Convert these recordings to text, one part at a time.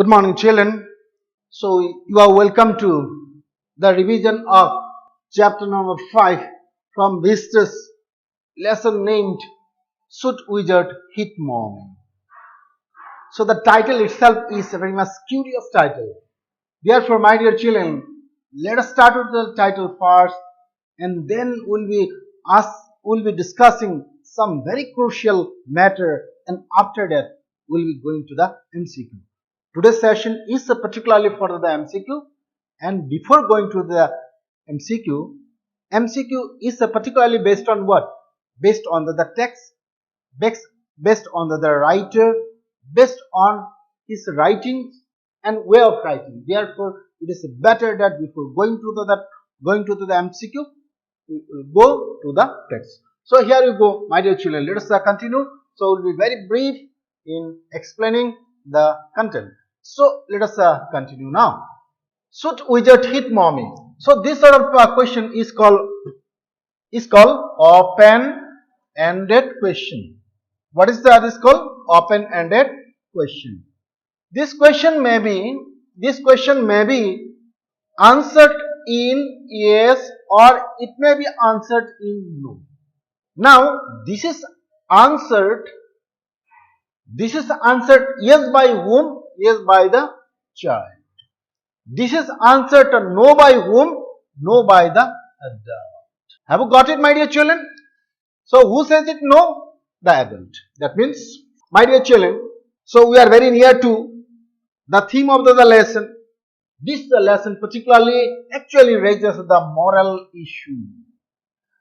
Good morning, children. So, you are welcome to the revision of chapter number 5 from Vistas lesson named Should Wizard Hit Mom? So, the title itself is a very much curious title. Therefore, my dear children, let us start with the title first, and then we'll be discussing some very crucial matter, and after that, we'll be going to the MCQ. Today's session is particularly for the MCQ, and before going to the MCQ is particularly based on what? Based on the text, based on the writer, based on his writings and way of writing. Therefore, it is better that before going to the MCQ, we will go to the text. So here you go, my dear children. Let us continue. So we'll be very brief in explaining the content. So let us continue now. Should wizard hit mommy? So this sort of question is called open-ended question. What is that? Is called open-ended question. This question may be answered in yes or it may be answered in no. Now this is answered yes by whom? Yes, by the child. This is answered no by whom? No, by the adult. Have you got it, my dear children? So who says it no? The adult. That means, my dear children, so we are very near to the theme of the lesson. This lesson particularly actually raises the moral issue.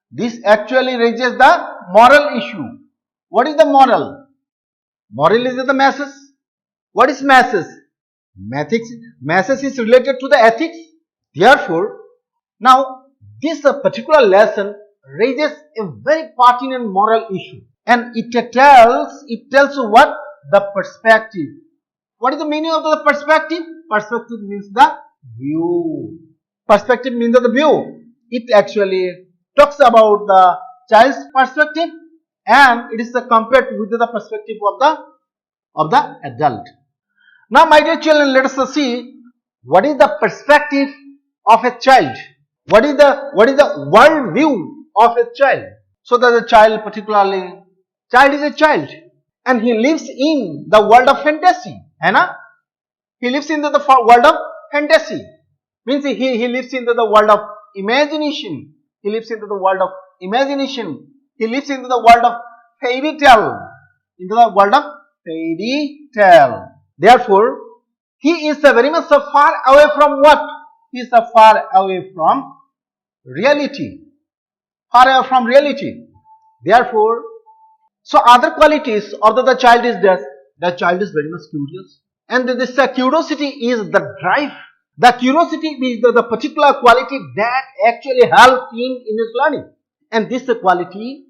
This actually raises the moral issue. What is the moral? Moral is the masses. What is masses? Masses is related to the ethics. Therefore, now this particular lesson raises a very pertinent moral issue, and it tells what? The perspective. What is the meaning of the perspective? Perspective means the view. Perspective means the view. It actually talks about the child's perspective, and it is compared with the perspective of the adult. Now, my dear children, let us see what is the perspective of a child. What is the world view of a child? So that the child is a child, and he lives in the world of fantasy. He lives in the world of fantasy. Means he lives in the world of imagination. He lives into the world of imagination. He lives into the world of fairy tale. Into the world of fairy tale. Therefore, he is very much far away from what? He is far away from reality. Far away from reality. Therefore, so other qualities of the child is that the child is very much curious. And this curiosity is the drive. The curiosity is the particular quality that actually helps him in his learning. And this quality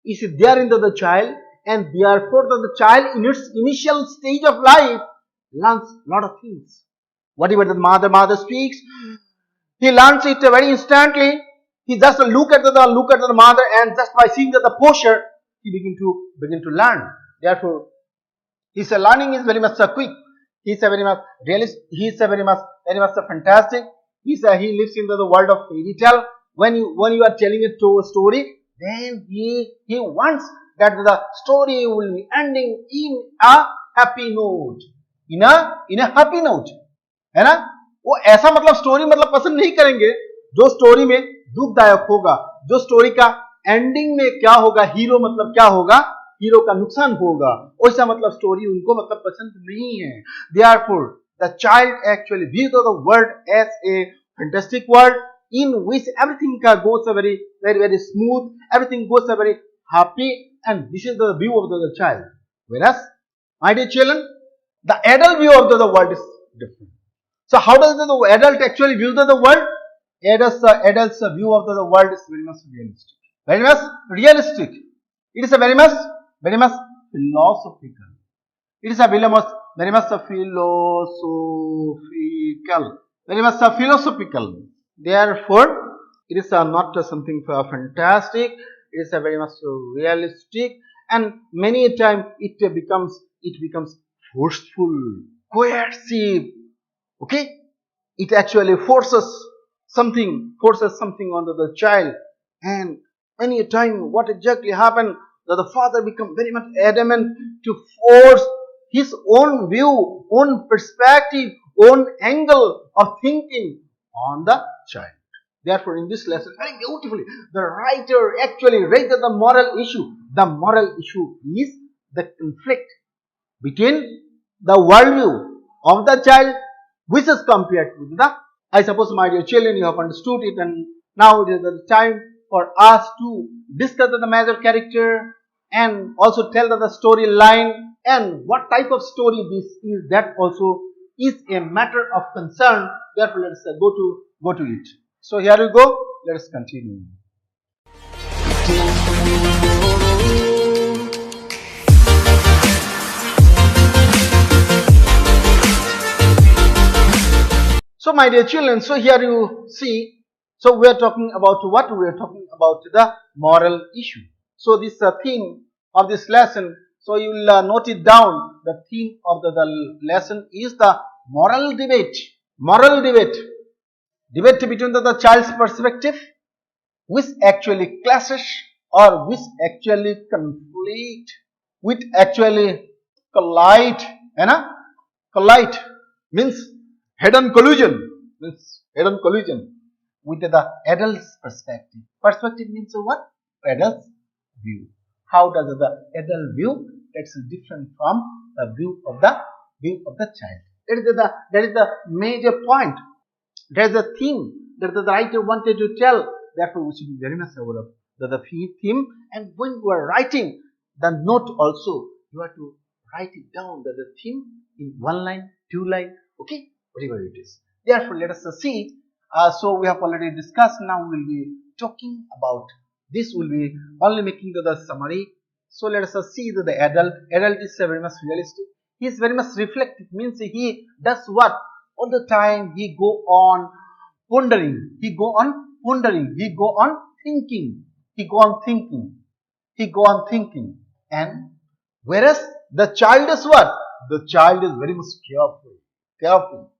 is there in the child, and therefore the child in its initial stage of life learns a lot of things. Whatever the mother speaks, he learns it very instantly. He just look at the mother, and just by seeing the posture, he begin to learn. Therefore, his learning is very much quick. He is very much realist. He is very much fantastic. He lives in the world of fairy tale. When you are telling a story, then he wants that the story will be ending in a happy note. In a happy note, है ना? वो ऐसा मतलब story पसंद नहीं करेंगे जो story में दुखदायक होगा, जो स्टोरी का एंडिंग में क्या होगा, हीरो क्या होगा, हीरो का नुकसान होगा, वैसा स्टोरी उनको पसंद नहीं है. Therefore, the child actually views the world as a fantastic world in which everything goes very very smooth, everything goes very happy, and this is the view of the child. Whereas, my dear children, the adult view of the world is different. So how does the adult actually view the world? Adult's view of the world is very much realistic. Very much realistic. It is a very much philosophical. It is a very much philosophical. Therefore, it is not something fantastic. It is a very much realistic, and many a time it becomes forceful coercive. Okay, it actually forces something onto the child, and any time what exactly happened, that the father become very much adamant to force his own view, own perspective, own angle of thinking on the child. Therefore, in this lesson, very beautifully, the writer actually raised the moral issue. The moral issue is the conflict between the worldview of the child, which is compared to the, I suppose, my dear children, you have understood it, and now it is the time for us to discuss the major character and also tell the storyline, and what type of story this is, that also is a matter of concern. Therefore, let us go to it. So here we go. Let us continue. So my dear children, so here you see, so we are talking about what? We are talking about the moral issue. So this theme of this lesson, so you will note it down. The theme of the lesson is the moral debate. Moral debate. Debate between the child's perspective, which actually clashes or which actually conflict, which actually collide, collide means head-on collision, with the adult's perspective. Perspective means what? Adult's view. How does the adult view? That's different from the view of the child. That is the major point. That is the theme that the writer wanted to tell. Therefore, we should be very much aware of the theme. And when you are writing the note, also you have to write it down. The theme in 1 line, 2 line, okay, whatever it is. Therefore, let us see. So we have already discussed. Now we will be talking about this. Will be only making the summary. So let us see that the adult is very much realistic. He is very much reflective. Means he does what? All the time he go on pondering. He go on thinking. And whereas the child is what? The child is very much careful.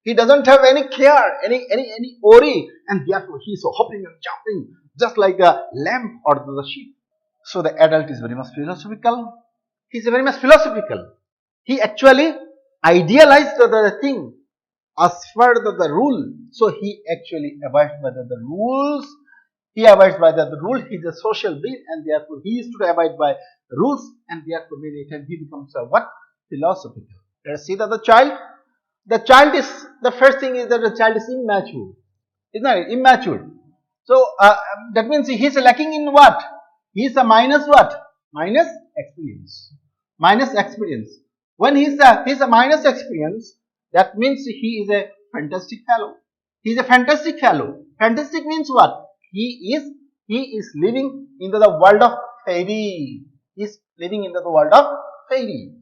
He doesn't have any care, any worry, and therefore he is so hopping and jumping just like a lamb or the sheep. So the adult is very much philosophical. He is very much philosophical. He actually idealized the thing as per the rule. So he actually abides by the rules. He abides by the rule. He is a social being, and therefore he is to abide by the rules, and therefore many times he becomes what? Philosophical. Let us see that the child is, the first thing is that the child is immature. Isn't it? Immature. So that means he is lacking in what? He is a minus what? Minus experience. When he is a minus experience, that means he is a fantastic fellow. He is a fantastic fellow. Fantastic means what? He is living in the world of fairy. He is living in the world of fairy.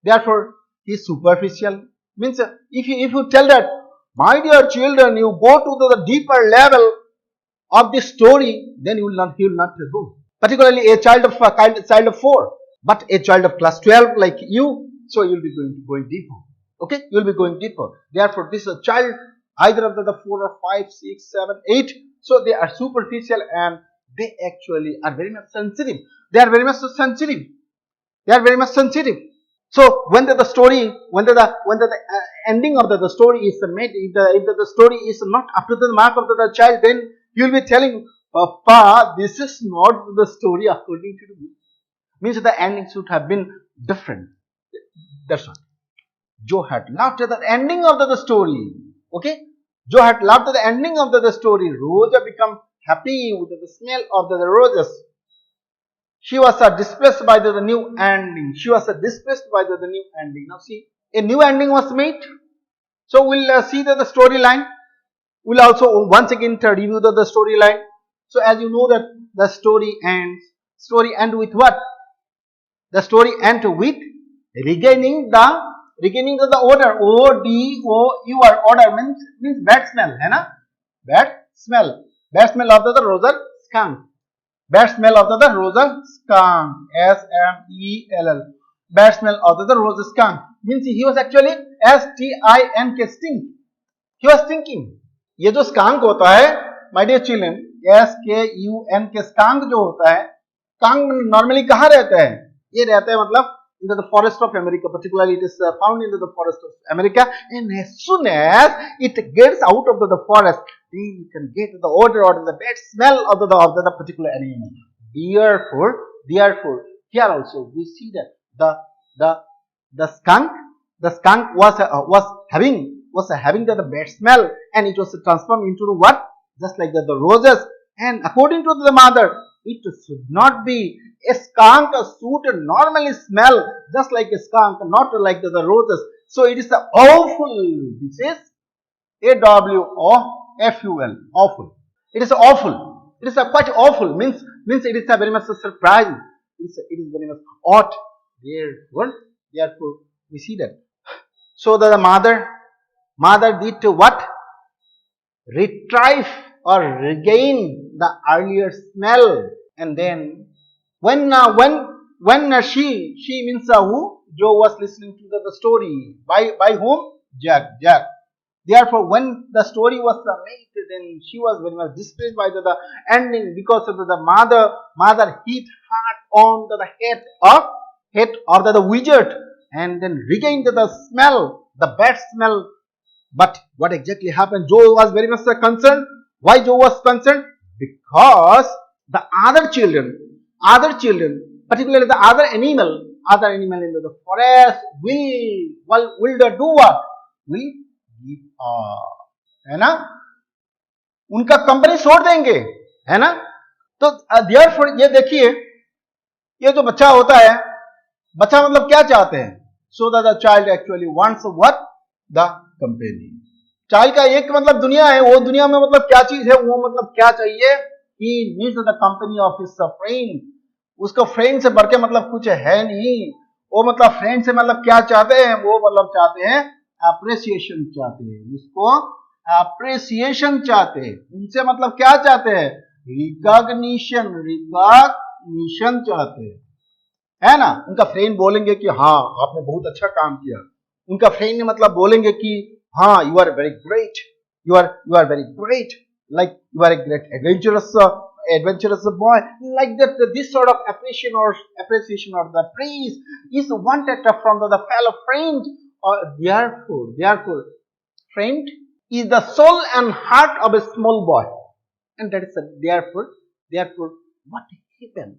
Therefore, he is superficial. Means if you tell that, my dear children, you go to the deeper level of the story, then he will not go. Particularly a child of 4, but a child of class 12 like you, so you will be going deeper. Okay, you will be going deeper. Therefore, this is a child either of the 4 or 5, 6, 7, 8. So they are superficial and they actually are very much sensitive. They are very much sensitive. So when the ending of the story is made, if the story is not up to the mark of the child, then you will be telling, Papa, this is not the story according to me. Means the ending should have been different. That's what. Joe had laughed at the ending of the story. Okay? Joe had laughed at the ending of the story. Rosa became happy with the smell of the roses. She was displeased by the new ending. Now see, a new ending was made. So we'll see the storyline. We'll also once again review the storyline. So as you know that the story ends with what? The story ends with regaining the odor. O-D-O-U-R. Odor means bad smell. Bad smell of the rosal skunk. Bad smell of the rosal skunk. S-M-E-L-L. bad smell of the rose skunk. Means he was actually S-T-I-N-K, stink. He was stinking. ये जो skunk होता है, my dear children, S-K-U-N-K, skunk जो होता है, skunk normally कहाँ रहता है? ये रहता है मतलब in the forest of America, particularly it is found in the forest of America, and as soon as it gets out of the forest, then you can get the odor or the bad smell of the particular animal. Therefore, here also we see that the skunk was having the bad smell, and it was transformed into what? Just like the roses. And according to the mother, it should not be a skunk should normally smell just like a skunk, not like the roses. So it is the awful. This is A-W-O-F-U-L. Awful. It is awful. It is quite awful. Means it is a very much surprising. It is very much odd. Therefore, we see that. So the mother did to what? Retrieve or regain the earlier smell, and then when she means who? Joe was listening to the story by whom? Jack. Therefore, when the story was made, then she was very much displeased by the ending, because of the mother hit hard on the head of the wizard, and then regained the smell, the bad smell. But what exactly happened? Joe was very much concerned. Why Joe was concerned? Because the other children, particularly the other animal in the forest will do what? Will give up, है ना? उनका company छोड़ देंगे, है ना? तो therefore ये देखिए, ये जो बच्चा होता है, बच्चा मतलब क्या चाहते हैं? So that the child actually wants what? The company. Child का एक मतलब दुनिया है, वो दुनिया में मतलब क्या चीज है, वो मतलब क्या चाहिए? He needs the company of his friend. उसको फ्रेंड से बढ़ के मतलब कुछ है नहीं. वो मतलब फ्रेंड से मतलब क्या चाहते हैं? वो मतलब चाहते हैं अप्रिसिएशन चाहते हैं. उसको अप्रिसिएशन चाहते हैं. उनसे मतलब क्या चाहते हैं? रिकॉग्निशन चाहते हैं, है ना? उनका फ्रेंड बोलेंगे कि हाँ आपने बहुत अच्छा काम किया. उनका फ्रेंड मतलब बोलेंगे कि हाँ you are very great, you are very great, like you are a great adventurous boy, like that. This sort of appreciation or the praise is wanted from the fellow friend. Therefore, friend is the soul and heart of a small boy, and that is therefore what happened?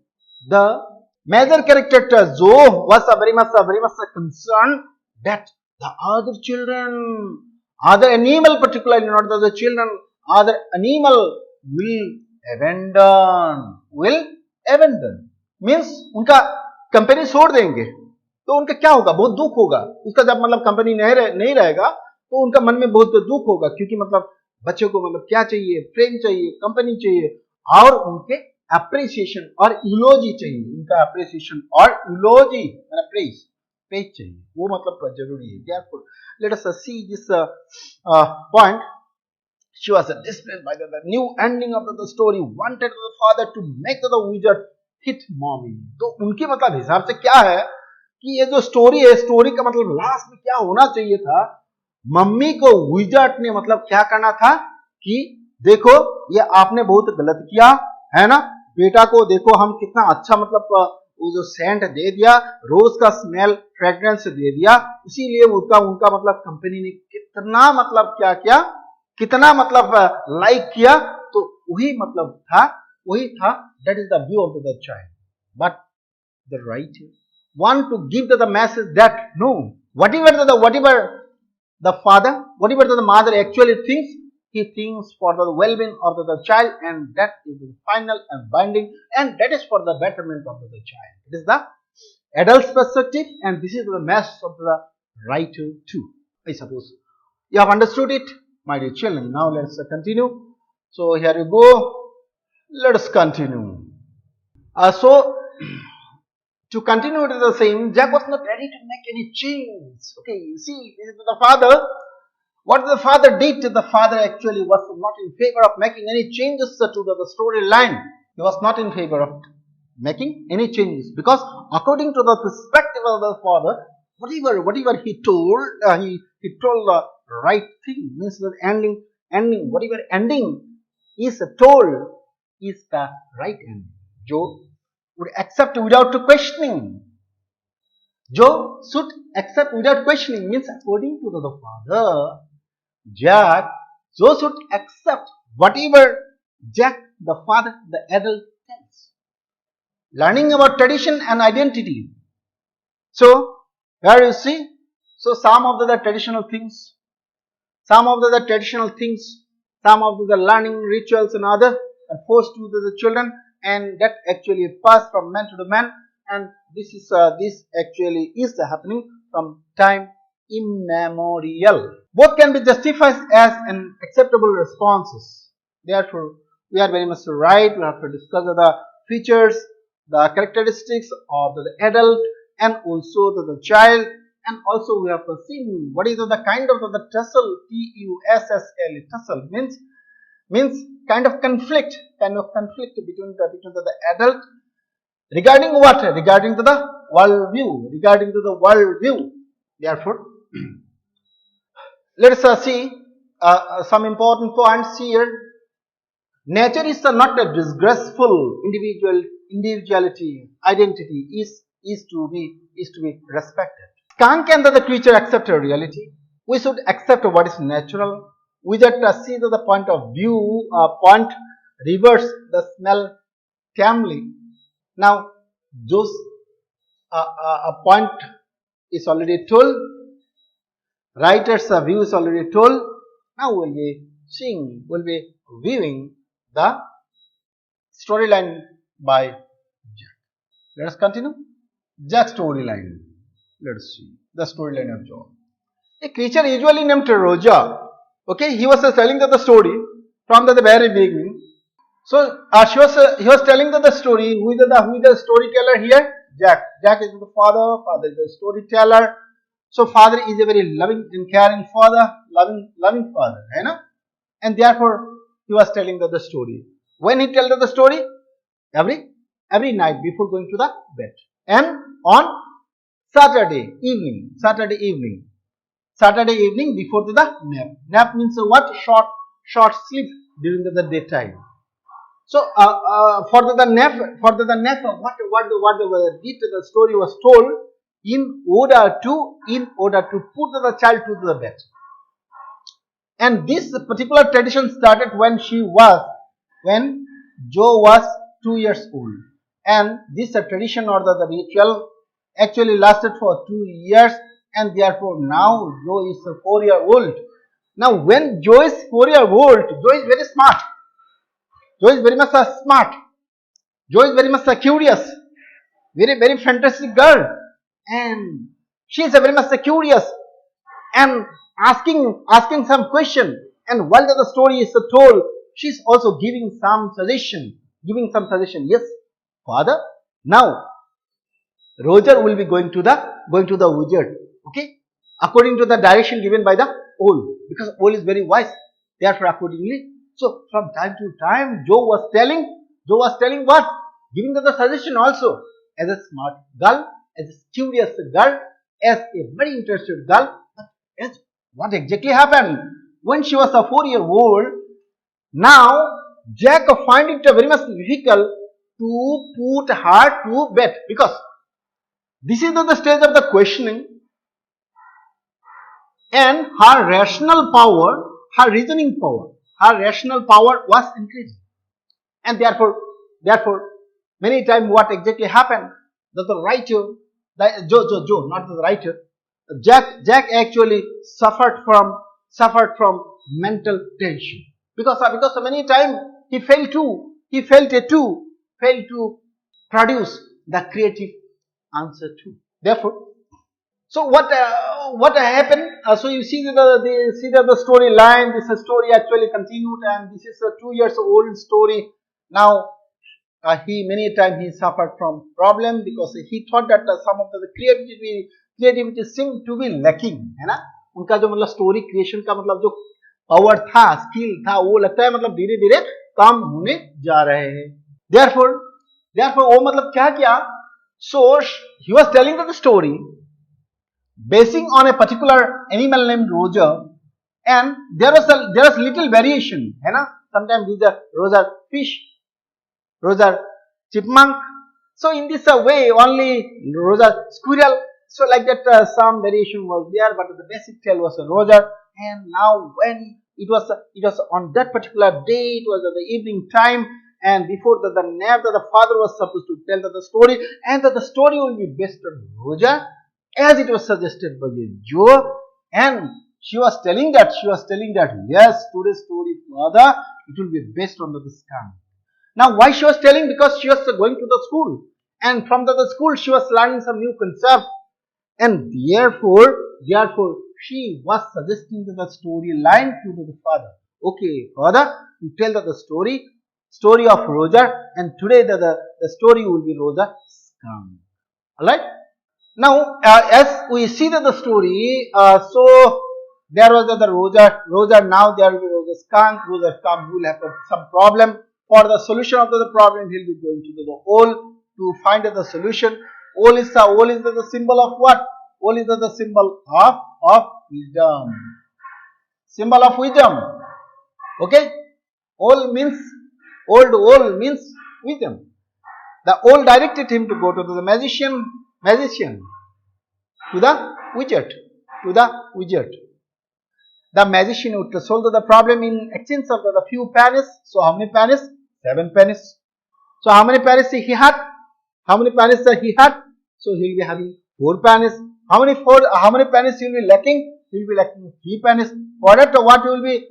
The major character Joe was very much concerned that the other children, other animal, particularly not the children, other animal will abandon. Means उनका company छोड़ देंगे तो उनका क्या होगा? बहुत दुख होगा. उसका जब मतलब कंपनी नहीं रहेगा तो उनका मन में बहुत दुख होगा, क्योंकि मतलब बच्चों को मतलब क्या चाहिए? फ्रेंड चाहिए, कंपनी चाहिए, और उनके अप्रिसिएशन और यूलोजी चाहिए. उनका अप्रिसिएशन और यूलोजी मतलब प्रेज चाहिए, वो मतलब जरूरी है. Therefore, let us see this point. She was displeased by the new ending of the story, wanted the father to make the wizard hit mommy. तो उनके मतलब हिसाब से क्या है कि ये जो स्टोरी है, स्टोरी का मतलब लास्ट में क्या होना चाहिए था? मम्मी को विजर्ड ने मतलब क्या करना था कि देखो ये आपने बहुत गलत किया, है ना? बेटा को देखो हम कितना अच्छा मतलब वो जो सेंट दे दिया, रोज का स्मेल फ्रेग्रेंस दे दिया, इसीलिए उनका मतलब कंपनी ने कितना मतलब क्या किया, कितना मतलब लाइक किया. तो वही मतलब था that is the view of the child. But the writer want to give the message that no, whatever the father, whatever the mother actually thinks, he thinks for the well-being of the child, and that is the final and binding, and that is for the betterment of the child. It is the adult's perspective, and this is the message of the writer too. I suppose you have understood it, my dear children. Now let's continue. So here you go. Let us continue. To continue with the same, Jack was not ready to make any change. Okay, you see, this is the father. What the father did, the father actually was not in favor of making any changes to the storyline. He was not in favor of it. making any changes, because according to the perspective of the father, whatever he told, he told the right thing, means the ending, whatever ending is told is the right ending. Joe would accept without questioning. Joe should accept without questioning, means according to the father, Joe should accept whatever Jack, the father, the adult, tells. Learning about tradition and identity. So, here you see, so some of the traditional things, some of the learning rituals and other are forced to the children, and that actually pass from man to the man, and this actually is happening from time immemorial. Both can be justified as an acceptable responses. Therefore, we are very much right. We have to discuss the features, the characteristics of the adult and also the child, and also we have to see what is the kind of the tussle, T-U-S-S-L, tussle means kind of conflict between the adult regarding what? Regarding to the worldview. Therefore, let us see some important points here. Nature is not a disgraceful individuality. Identity is to be respected. Can't the creature accept a reality? We should accept what is natural. We just see the point of view, point reverse the smell tamely. Now, those a point is already told. Writer's view is already told. Now we'll be viewing the storyline by Jack. Let us continue. Jack's storyline. Let us see the storyline of John. A creature usually named Roja. Okay, he was telling the story from the very beginning. So he was telling the story. Who is the storyteller here? Jack. Jack is the father. Father is the storyteller. So father is a very loving and caring father, loving father, you know? And therefore he was telling the story. When he tells the story, every night before going to the bed, and on Saturday evening before the nap. Nap means what? Short sleep during the daytime. So for the nap, what the story was told in order to put the child to the bed. And this particular tradition started when Joe was 2 years old, and this tradition or the ritual actually lasted for 2 years, and therefore now Joe is 4 years old. Now when Joe is 4 years old, Joe is very smart. Joe is very much smart. Joe is very much curious. Very fantastic girl, and she is very much curious and asking some question. And while the story is told, she is also giving some suggestion. Yes, father. Now Roger will be going to the wizard. Okay, according to the direction given by the owl, because owl is very wise. Therefore, accordingly, so from time to time, Joe was telling what? Giving the suggestion also, as a smart girl, as a curious girl, as a very interested girl. But as what exactly happened when she was a 4 year old? Now Jack find it very much difficult to put her to bed, because this is the stage of the questioning, and her rational power, her reasoning power, her rational power was increasing, and therefore many times what exactly happened, that the writer, Joe, not the writer, Jack actually suffered from mental tension, because many times he failed to produce the creative answer too. Therefore, so what happened? So you see the storyline. This story actually continued, and this is a 2 years old story. Now he many times he suffered from problem, because he thought that some of the creativity seemed to be lacking, है ना? उनका जो मतलब story creation का मतलब जो power था, skill था, वो लगता है मतलब धीरे धीरे काम होने जा रहे हैं. Therefore, Therefore, वो मतलब क्या किया? So he was telling the story basing on a particular animal named Roger, and there was little variation, है ना? Sometimes these are Roger fish, Roger chipmunk. So in this way, only Roger squirrel. So like that, some variation was there, but the basic tale was a Roger. And now when it was on that particular day, it was at the evening time, and before the nap, that the father was supposed to tell the story, and that the story will be based on Roger, as it was suggested by Joe. And she was telling that yes, today's story, father, it will be based on the skunk. Now, why she was telling? Because she was going to the school, and from the school she was learning some new concept, and therefore she was suggesting the storyline to the father. Okay, father, you tell the story of Roger, and today the story will be Roger skunk. Alright. Now, as we see the story, so there was the Roger. Now there will be Roger skunk. Roger skunk will have some problem. For the solution of the problem, he will be going to the owl to find the solution. Owl is the symbol of what? Owl is the symbol of wisdom. Symbol of wisdom. Okay? Owl means wisdom. The owl directed him to go to the magician, to the wizard. The magician would solve the problem in exchange of the few pennies. So how many pennies? 7 pennies. So how many pennies he had? So he will be having 4 pennies. How many pennies he will be lacking? He will be lacking 3 pennies. For that, what he will be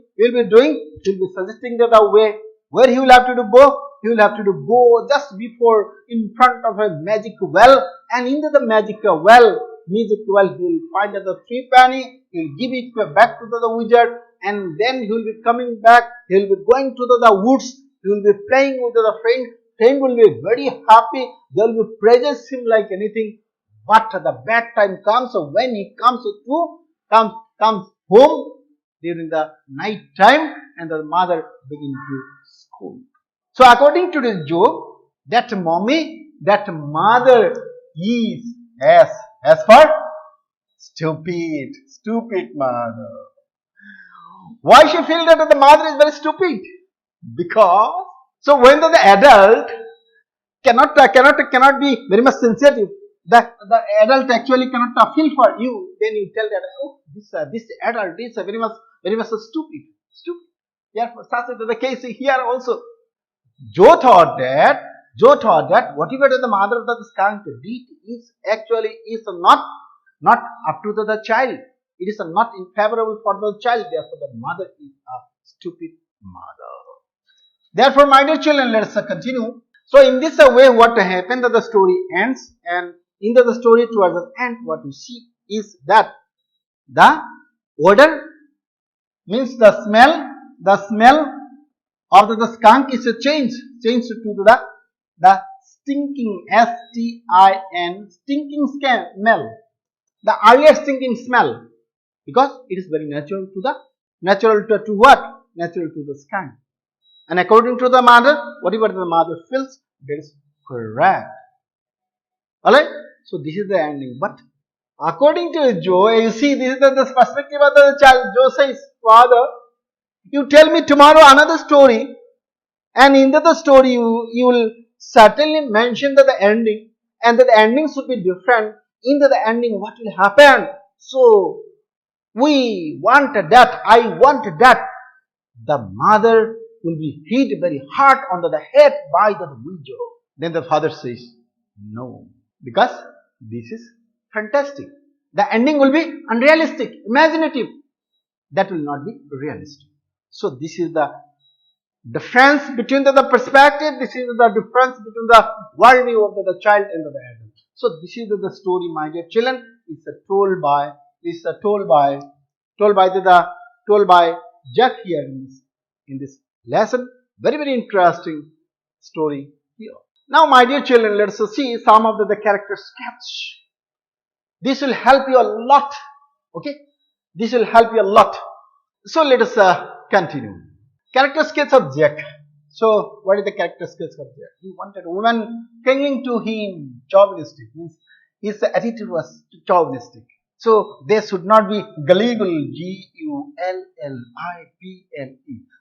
doing? He will be suggesting the way where he will have to go. He will have to go just before in front of a magic well, and into the magic well, he will find the 3 penny. He will give it back to the wizard, and then he will be coming back. He will be going to the woods. He will be playing with the friend. Friend will be very happy. They will be praise him like anything. But the bad time comes. So when he comes home during the night time, and the mother begins to scold. So according to this joke, that mother is as for stupid mother. Why she feel that the mother is very stupid? Because so when the adult cannot be very much sensitive, the adult actually cannot feel for you, then you tell that, oh, this adult is very much stupid. Therefore, such is the case here also. Joe thought that whatever the mother of the skunk did is not up to the child. It is not favorable for the child. Therefore, the mother is a stupid mother. Therefore, my dear children, let us continue. So, in this way, what happened that the story ends, and in the story towards the end, what you see is that the odor means the smell of the skunk is changed to the stinking stinking smell, the earlier stinking smell, because it is very natural to the skunk. And according to the mother, whatever the mother feels, that is correct. Alright? So this is the ending. But according to Joe, you see, this is the perspective of the child. Joe says, Father, you tell me tomorrow another story, and in the story you will certainly mention that the ending, and that the ending should be different. In the ending, what will happen? So we want that. I want that. The mother will be hit very hard on the head by the wizard. Then the father says, no, because this is fantastic. The ending will be unrealistic, imaginative. That will not be realistic. So this is the difference between the perspective. This is the difference between the worldview of the child and the adult. So this is the story, my dear children. It's told by Jack here in this lesson. Very, very interesting story here. Now, my dear children, let us see some of the character sketch. This will help you a lot. Okay, this will help you a lot. So let us continue. Character sketch of Jack. So what is the characteristics of there? He wanted woman clinging to him, chauvinistic, means his attitude was chauvinistic. So they should not be gullible, Gullipple.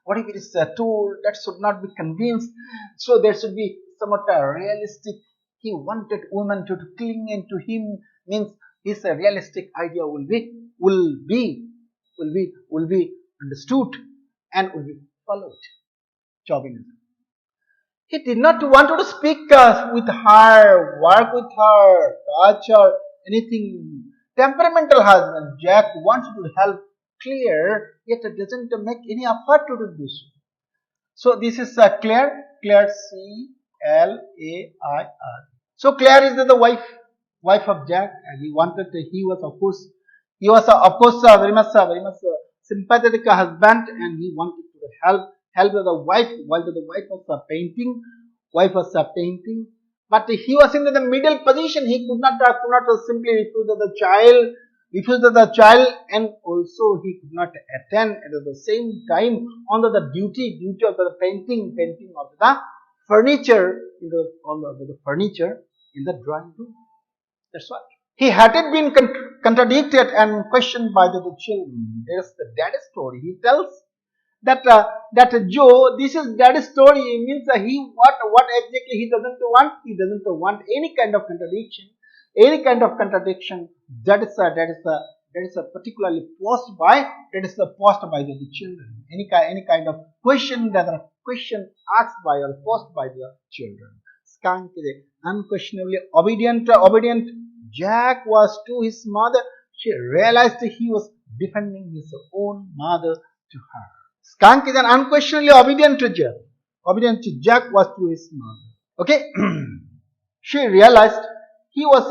What if it is a tool that should not be convinced? So there should be somewhat realistic. He wanted women to cling into him, means his realistic idea will be understood and will be followed. Chauvinism. He did not want to speak with her, work with her, touch her, anything. Temperamental husband, Jack wants to help clear, yet doesn't make any effort to do so. So this is Claire, Claire. So Claire is the wife of Jack, and he was of course very much sympathetic husband, and he wanted to help the wife while the wife was painting. But he was in the middle position. He could not simply refuse the child, and also he could not attend at the same time on the duty of the painting of the furniture on the furniture in the drawing room. That's why he had been contradicted and questioned by the children. There's the daddy's story. He tells that Joe, this is daddy's story. It means what exactly he doesn't want. He doesn't want any kind of contradiction. That is particularly posed by the children. Any kind of question asked by or posed by the children. Skunk is unquestionably obedient. Jack was to his mother. She realized he was defending his own mother to her. Skunk is an unquestionably obedient to Jack. Jack was to his mother. Okay, she realized he was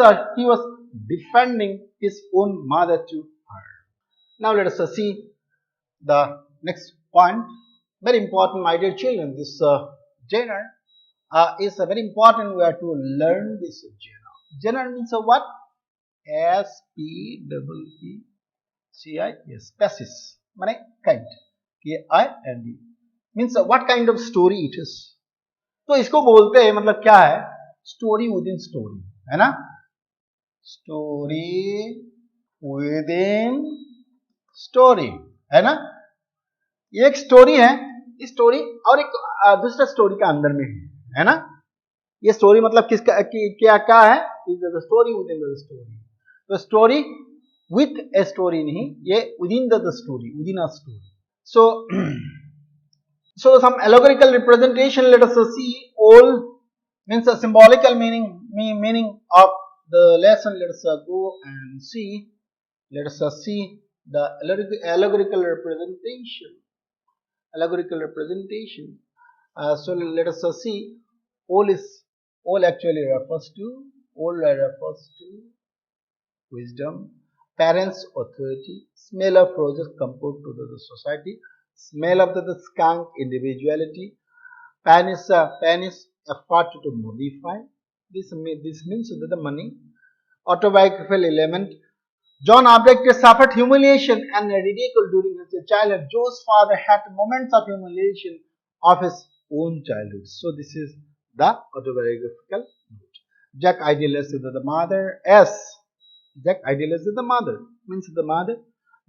defending his own mother to her. Now let us see the next point. Very important, my dear children. This genre is very important. We have to learn this genre. Genre means what? S-P-E-E-C-I-S. Species. Mane kind. K-I-N-D. Means what kind of story it is. तो इसको बोलते हैं मतलब क्या है? Story within story, है ना? Story within story, है ना? ये एक स्टोरी है, इस स्टोरी और एक दूसरा स्टोरी का अंदर में है ना? ये स्टोरी मतलब किसका क्या है? The story with in the story. तो स्टोरी विथ ए स्टोरी नहीं, ये within the story, within a story. So some allegorical representation. Let us see. All means a symbolical meaning of the lesson. Let us go and see. Let us see the allegorical representation. So let us see. All actually refers to wisdom, parents' authority, smell of roses compared to the society, smell of the skunk individuality, penis effort to modify. This means that the money, autobiographical element. John Albrecht suffered humiliation and ridicule during his childhood. Joe's father had moments of humiliation of his own childhood. So this is the autobiographical note. Jack idealized the mother as Jack idealized the mother. Means the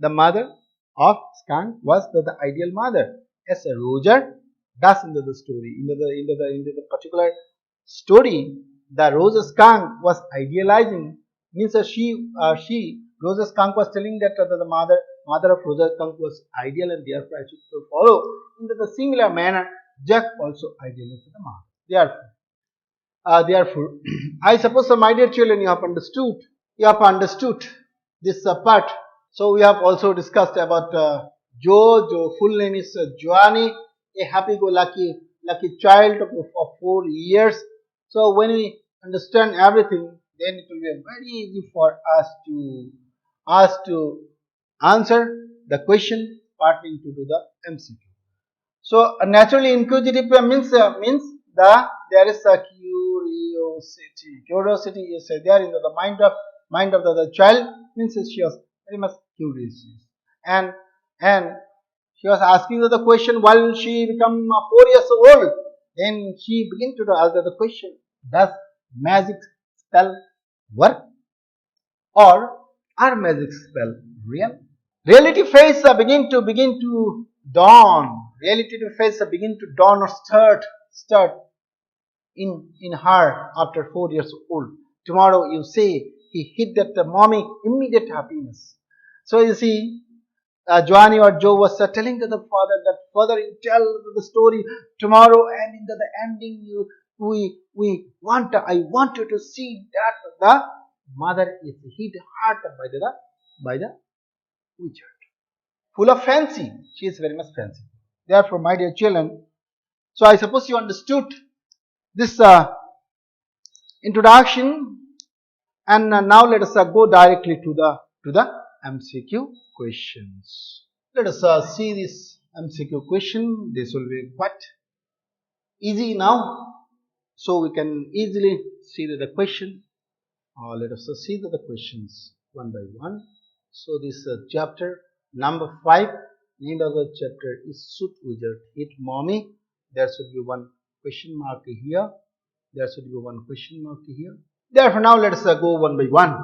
mother of skunk was the ideal mother, as Roger does in the story. In the particular story, the Roger skunk was idealizing. Means Roger skunk was telling that the mother of Roger skunk was ideal, and therefore I should follow. In the similar manner, Jack also idealized the mother. Therefore, I suppose, my dear children, you have understood this part. So we have also discussed about Joe. Joe full name is Joanny, a happy-go-lucky child of 4 years. So when we understand everything, then it will be very easy for us to answer the question pertaining to the MCQ. So naturally inquisitive means there is a curiosity. Curiosity is there in the mind of the child. Means she was very much curious, and She was asking the question while she became 4 years old. Then she began to ask the question, does magic spell work or are magic spell real? Reality phase begin to dawn. Reality phase begin to dawn or start in her after 4 years old. Tomorrow you say he hit that mommy immediate happiness. So you see, Joanny or Joe was telling to the father that father, you tell the story tomorrow, and in the ending I want you to see that the mother is hit hard by the wizard. Full of fancy. She is very much fancy. Therefore, my dear children, so I suppose you understood this introduction, and now let us go directly to the MCQ questions. Let us see this MCQ question. This will be quite easy now, so we can easily see the question. Let us see the questions one by one. So this chapter number 5, name of the chapter is Should Wizard Hit Mommy? There should be one question mark here. There should be one question mark here. Therefore, now let us go one by one.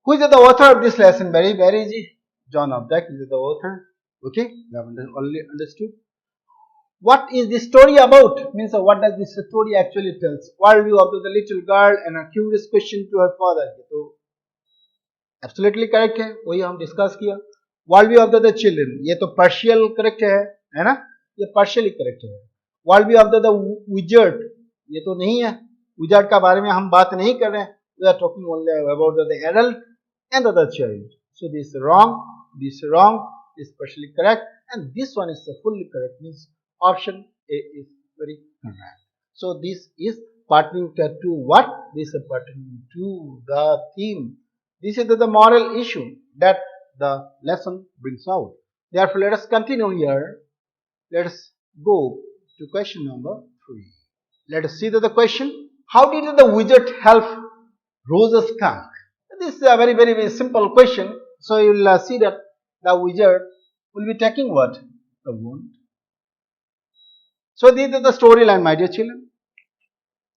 Who is the author of this lesson? Very easy. John Updike is the author. Okay, we have already understood. What is this story about? Means what does this story actually tells? Worldview of the little girl and a curious question to her father. तो absolutely correct है, वही हम discuss किया. Worldview of the children, ये तो partial correct है ना? ये partially correct है. Worldview of the wizard, ये तो नहीं है. Wizard का बारे में हम बात नहीं कर रहे हैं. We are talking only about the adult and the child. So this is wrong, this is partially correct, and this one is fully correct. Means option A is very correct. So this is pertaining to what? This is pertaining to the theme. This is the moral issue that the lesson brings out. Therefore, let us continue here. Let us go to question number 3. Let us see the question. How did the wizard help Rose's skunk? This is a very simple question. So you will see that the wizard will be taking what? The wound. So this is the storyline, my dear children.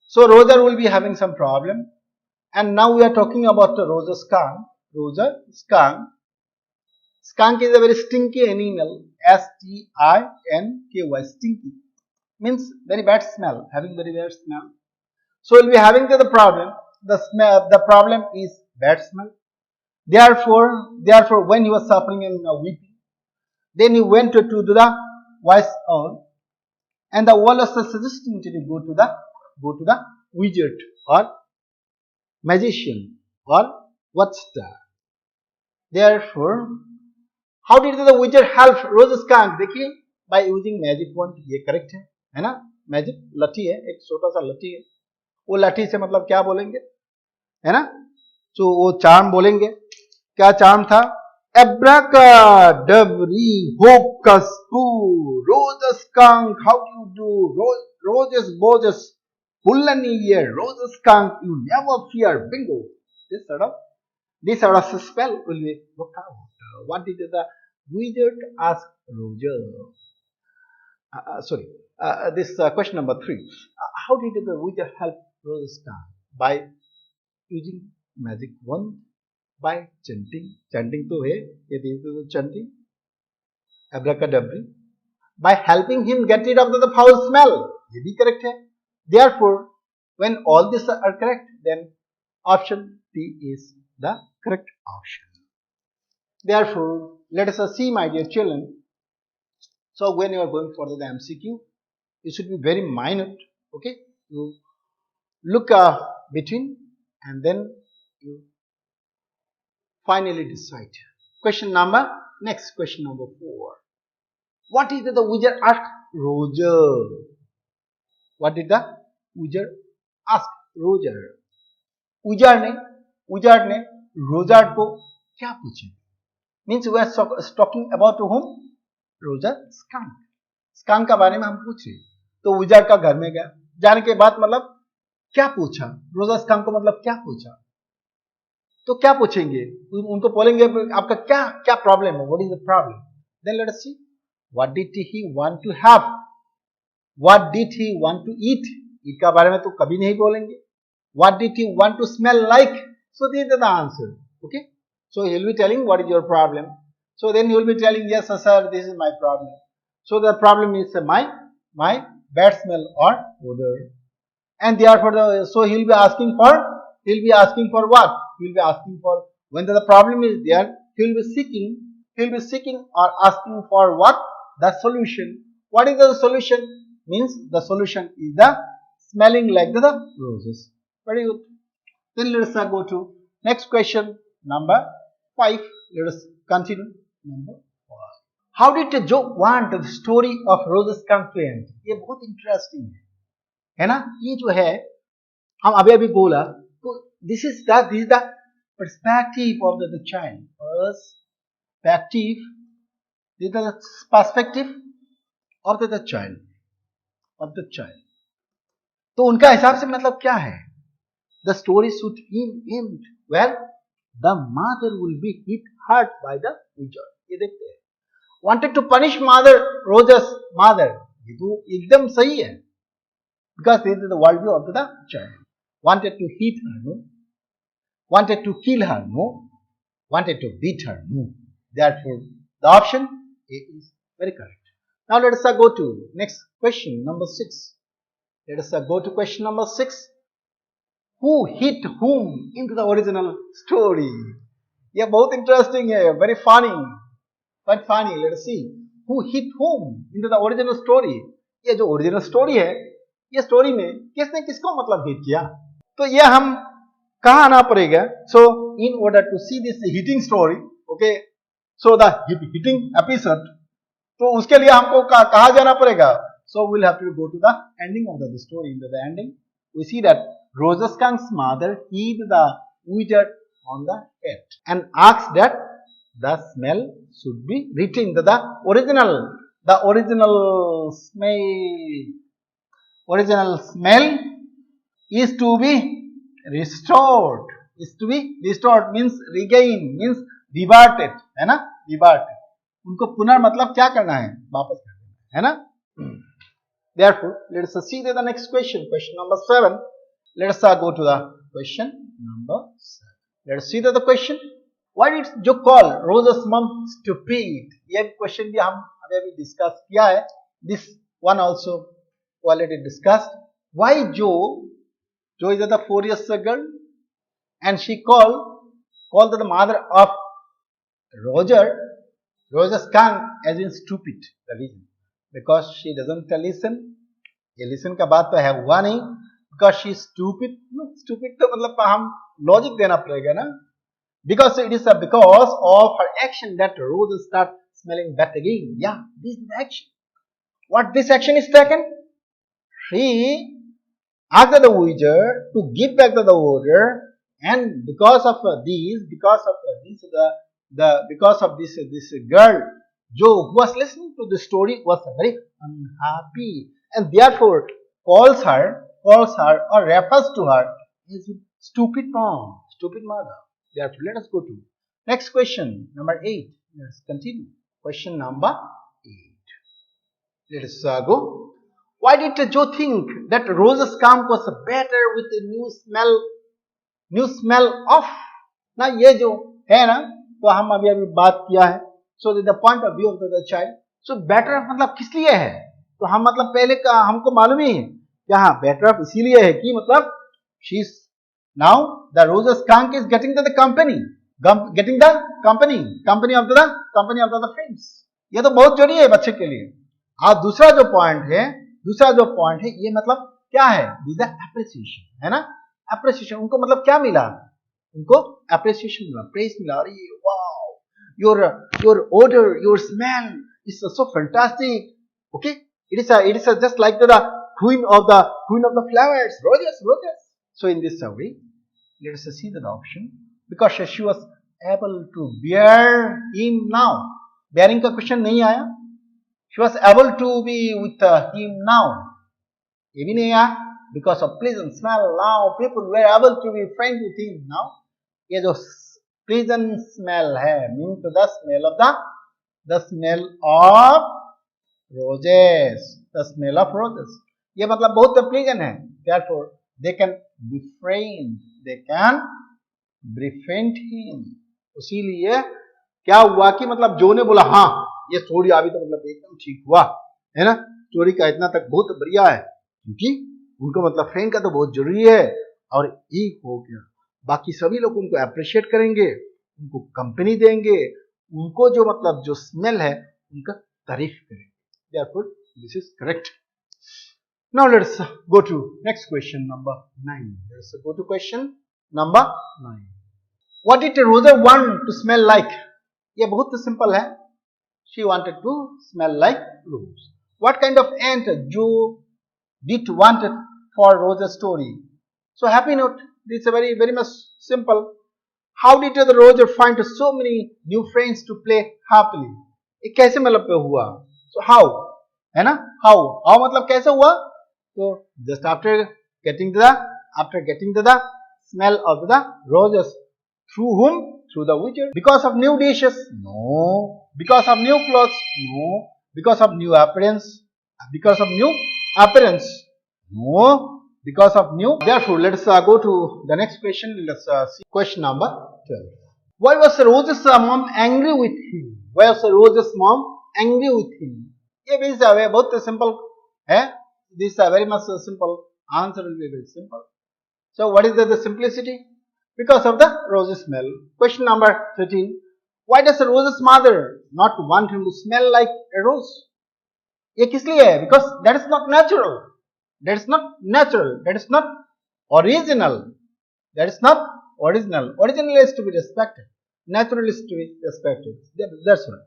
So Roger will be having some problem, and now we are talking about the Roger's skunk. Roger skunk. Skunk is a very stinky animal. S-T-I-N-K-Y. Stinky means very bad smell, having very bad smell. So we'll be having the problem. The problem is bad smell. Therefore, when he was suffering and weeping, then he went to the wise owl, and the owl was suggesting to go to the wizard or magician or watchtower. Therefore, how did the wizard help Rose's skunk? देखिए, by using magic wand. ये correct है ना? Magic लठी है, एक छोटा सा लठी है. वो लठी से मतलब क्या बोलेंगे, है ना? तो वो चार्म बोलेंगे. क्या चार्म था? Abracadabra, hocus poo, Rose's skunk, how do you do? Roses, Boses, Pullani year, Rose's skunk, you never fear. Bingo. This sort of spell will be worked out. What did the wizard ask Roger? This question number 3. How did the wizard help Rose's skunk? By using magic wand, by chanting. Chanting to hai, ye is chanting. Abracadabra. By helping him get rid of the foul smell. Ye bhi correct hai. Therefore, when all these are correct, then option D is the correct option. Therefore, let us see, my dear children. So when you are going for the MCQ, it should be very minute. Okay, you look between, and then you finally decide. Next question number 4. What did the wizard ask Roger? What did the wizard ask Roger? Wizard ने Roger को क्या पूछा? Means we are talking about whom? Roger skunk. Skunk का बारे में हम पूछ रहे. तो wizard का घर में गया. जाने के बाद मतलब क्या पूछा? Roger skunk को मतलब क्या पूछा? तो क्या पूछेंगे? उनको बोलेंगे आपका क्या प्रॉब्लम है? What is the problem? Then let us see. What did he want to have? What did he want to eat? Eat का बारे में तो कभी नहीं बोलेंगे. What did he want to smell like? So these are the answer. Okay. So he will be telling what is your problem. So then he will be telling, yes sir, this is my problem. So the problem is my bad smell or odor. And therefore so he will be asking for what? He will be asking for, when the problem is there, he will be seeking or asking for what? The solution. What is the solution? Means the solution is the smelling like the roses. Very good. Then let us go to next question number 5. Let us continue. Number 5. How did Joe want the story of roses come to end? ये बहुत interesting है ना? ये जो है हम अभी बोला तो this is the perspective of the child. Perspective. This is the perspective of the child. तो उनका हिसाब से मतलब क्या है? The story should end where the mother will be hurt by the witcher. ये देखते हैं. Wanted to punish Roger's mother. ये तो एकदम सही है. Because this is the worldview of the child. Wanted to hit her, no. Wanted to kill her, no. Wanted to beat her, no. Therefore, the option A is very correct. Now let us go to next question, number 6. Let us go to question number 6. Who hit whom into the original story? Yeah, बहुत interesting है, very funny. Quite funny. Let us see. Who hit whom into the original story? ये जो original story है, ये story में किसने किसको मतलब hit किया? तो ये हम कहाँ आना पड़ेगा? So in order to see this hitting story, okay, so the hitting episode, तो उसके लिए हमको कहाँ जाना पड़ेगा? So we'll have to go to the ending of the story. In the ending, we see that Rosa Skunk's mother hid the wizard on the head and asked that the smell should be retained. The original smell is to be restored. Means regain, means reverted, है ना? Reverted. उनको पुनः मतलब क्या करना है? वापस करना है ना? Therefore, let us see the next question. Question number 7. Let us go to the question number 7. Let us see the question. Why did Joe call Rosa's mom stupid? ये question भी हम अभी discuss किया है. This one also already discussed. Why Joe is the 4 years girl, and she called the mother of Roger skunk as in stupid. The reason, because she doesn't listen. ये listen का बात तो है हुआ नहीं. Because she is stupid. No, stupid तो मतलब हम logic देना पड़ेगा ना. Because it is because of her action that Rose start smelling bad again. Yeah, this is the action. What this action is taken? She asked the wizard to give back the order, and because of this girl, Joe, who was listening to the story, was very unhappy, and therefore calls her or refers to her as stupid mom, stupid mother. Therefore, let us go to next question, number 8. Let's continue. Question number 8. Let us go. Why did Joe think that Rose's skunk was better with a new smell of? ना ये जो है ना, तो हम अभी बात किया है. So the point of view of the child. So better मतलब किस लिए है? तो हम मतलब पहले का हमको मालूम ही है. यहाँ better इसीलिए है कि मतलब she's now the Rose's skunk is getting the company of the friends. ये तो बहुत जरूरी है बच्चे के लिए. और दूसरा जो पॉइंट है ये मतलब क्या है? दिस एप्रिसिएशन है ना. एप्रिसिएशन उनको मतलब क्या मिला? उनको एप्रिसिएशन मिला, प्रेज मिला. अरे wow, your odor, your smell is so fantastic. Okay, it is just like the queen of the flowers, roses. So in this story, let us see the option. Because she was able to bear him now. Bearing का question नहीं आया. She was able to be with him now. ये भी नहीं आया. Because of pleasant smell, now people were able to be friends with him now. ये जो pleasant smell है, means the smell of roses, the smell of roses. ये मतलब बहुत प्लीजेंट है. Therefore, they can befriend him. इसीलिए क्या हुआ कि मतलब जो ने बोला हाँ ये स्टोरी अभी तो मतलब एकदम ठीक हुआ है ना, स्टोरी का इतना तक बहुत बढ़िया है, क्योंकि उनको मतलब फ्रेंड का तो बहुत जरूरी है. और ये हो गया, बाकी सभी लोग उनको अप्रिशिएट करेंगे, उनको कंपनी देंगे, उनको जो मतलब जो स्मेल है उनका तारीफ करेंगे. Therefore, this is correct. Now let's go to next question number 9. Let's go to question number 9. What did Rosa want to smell like? ये बहुत सिंपल है. She wanted to smell like rose. What kind of ant Joe did wanted for Rosa's story? So happy note. This is a very much simple. How did the Rosa find so many new friends to play happily? ये कैसे मतलब पे हुआ? So how है ना? How मतलब कैसे हुआ? So just after getting to the smell of the roses. Through whom? Through the wizard. Because of new dishes? No. Because of new clothes? No. Because of new appearance? Because of new appearance? No. Because of new. Therefore, let us go to the next question. Let's see question number 12. Why was Rose's mom angry with him? Why was Rose's mom angry with him? ये भी बहुत simple है. This is a very much simple. Answer will be very simple. So what is the simplicity? Because of the rose smell. Question number 13. Why does Rose's mother not want him to smell like a rose? ये किस लिए है? Because that is not natural. That is not natural. That is not original. That is not original. Original is to be respected. Natural is to be respected. That's why.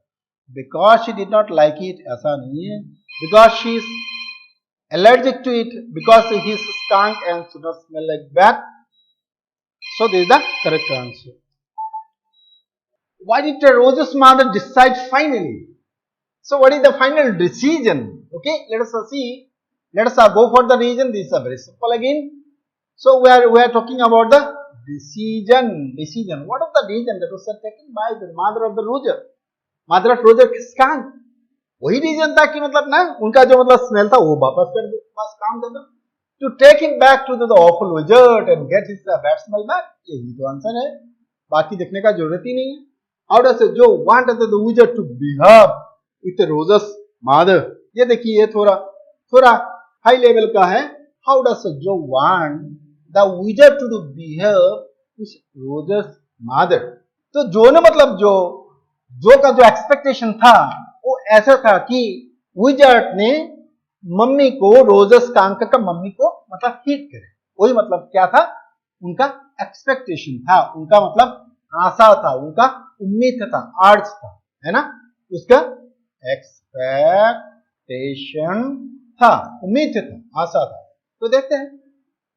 Because she did not like it, ऐसा नहीं है. Because she is allergic to it. Because he is skunk and should not smell like that. So this is the correct answer. Why did Rose's mother decide finally? So what is the final decision? Okay, let us see. Let us go for the reason. This is very simple again. So we are talking about the decision. What is the reason that was taken by the mother of the Roger? Mother of Roger skunk. वही reason था कि मतलब ना उनका जो मतलब smell था वो वापस कर दो, बस काम कर दो. To take him back to the awful wizard and get his bad smell back. यही तो आंसर है, बाकी देखने का जरूरत ही नहीं है. How does Joe want the wizard to behave with Rose's mother? ये देखिए ये थोड़ा हाई लेवल का है. How does Joe want the wizard to behave with Rose's mother? तो जो ने मतलब जो का जो एक्सपेक्टेशन था वो ऐसा था कि विजर्ड ने मम्मी को रोजेस कांक का मम्मी को मतलब हिट करे. वही मतलब क्या था, उनका एक्सपेक्टेशन था, उनका मतलब आशा था, उनका उम्मीद था, आर्ज था, है ना, उसका एक्सपेक्टेशन था, उम्मीद था, आशा था. तो देखते हैं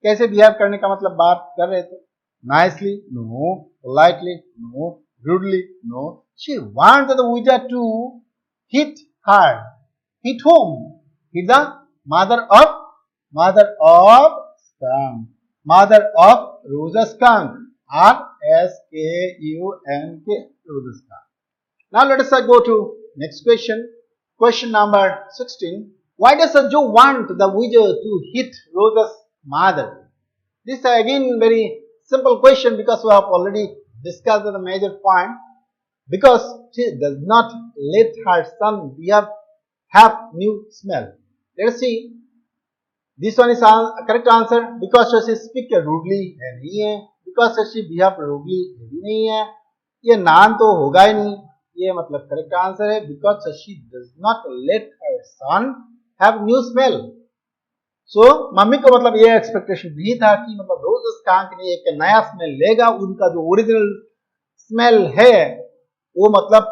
कैसे बिहेव करने का मतलब बात कर रहे थे. Nicely no, politely no, rudely no. She wanted the wizard to hit her. Hit home? Hit the mother of skunk, mother of Rosa skunk, RSKUNK, Rosa skunk. Now let us go to next question. Question number 16. Why does Joe want the wizard to hit Rosa's mother? This is again very simple question because we have already discussed the major point. Because she does not let her son have new smell. Let us see. This one is correct answer. Because she speak rudely है नहीं है. Because she behave rudely भी नहीं है. ये नान तो होगा ही नहीं. ये मतलब correct answer है. Because she does not let her son have new smell. So mummy को मतलब ये एक्सपेक्टेशन नहीं था कि मतलब रोज स्कंक ने एक नया स्मेल लेगा. उनका जो ओरिजिनल स्मेल है वो मतलब